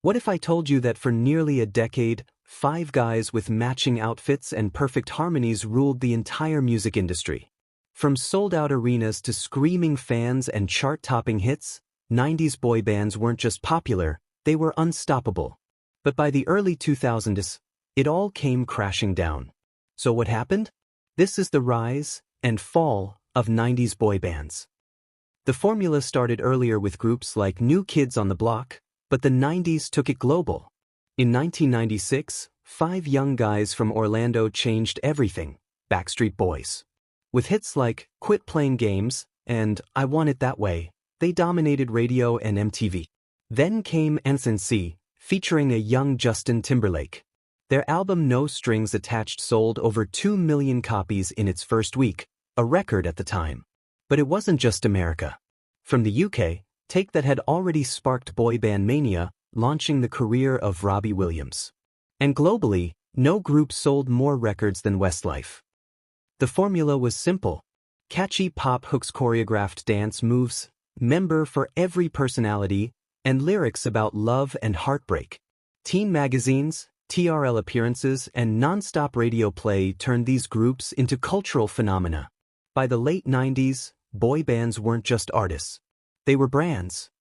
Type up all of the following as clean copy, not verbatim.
What if I told you that for nearly a decade, 5 guys with matching outfits and perfect harmonies ruled the entire music industry? From sold-out arenas to screaming fans and chart-topping hits, 90s boy bands weren't just popular, they were unstoppable. But by the early 2000s, it all came crashing down. So what happened? This is the rise and fall of 90s boy bands. The formula started earlier with groups like New Kids on the Block, but the 90s took it global. In 1996, 5 young guys from Orlando changed everything: Backstreet Boys. With hits like Quit Playing Games and I Want It That Way, they dominated radio and MTV. Then came NSYNC, featuring a young Justin Timberlake. Their album No Strings Attached sold over 2 million copies in its first week, a record at the time. But it wasn't just America. From the UK, take that had already sparked boy band mania, launching the career of Robbie Williams. And globally, no group sold more records than Westlife. The formula was simple: catchy pop hooks, choreographed dance moves, member for every personality, and lyrics about love and heartbreak. Teen magazines, TRL appearances, and non-stop radio play turned these groups into cultural phenomena. By the late 90s, boy bands weren't just artists. They were brands.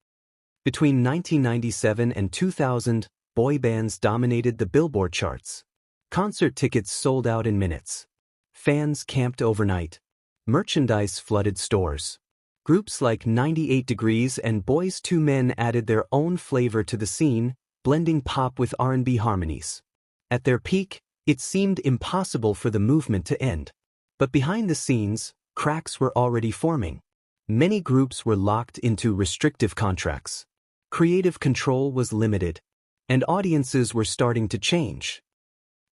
Between 1997 and 2000, boy bands dominated the Billboard charts. Concert tickets sold out in minutes. Fans camped overnight. Merchandise flooded stores. Groups like 98 Degrees and Boyz II Men added their own flavor to the scene, blending pop with R&B harmonies. At their peak, it seemed impossible for the movement to end. But behind the scenes, cracks were already forming. Many groups were locked into restrictive contracts. Creative control was limited, and audiences were starting to change.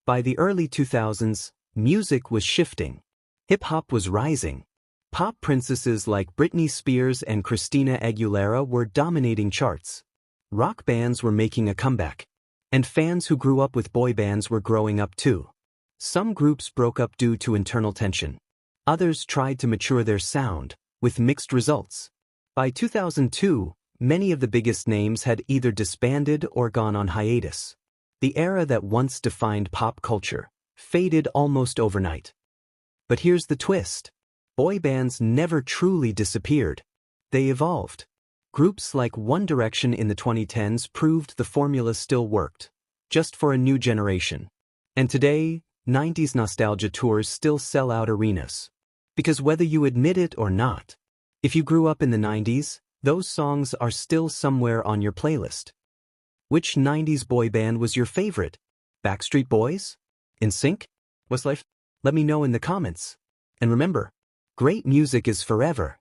By the early 2000s, music was shifting. Hip-hop was rising. Pop princesses like Britney Spears and Christina Aguilera were dominating charts. Rock bands were making a comeback. And fans who grew up with boy bands were growing up too. Some groups broke up due to internal tension. Others tried to mature their sound, with mixed results. By 2002, many of the biggest names had either disbanded or gone on hiatus. The era that once defined pop culture faded almost overnight. But here's the twist. Boy bands never truly disappeared. They evolved. Groups like One Direction in the 2010s proved the formula still worked, just for a new generation. And today, 90s nostalgia tours still sell out arenas. Because whether you admit it or not, if you grew up in the 90s, those songs are still somewhere on your playlist. Which 90s boy band was your favorite? Backstreet Boys? NSYNC? Westlife? Let me know in the comments. And remember, great music is forever.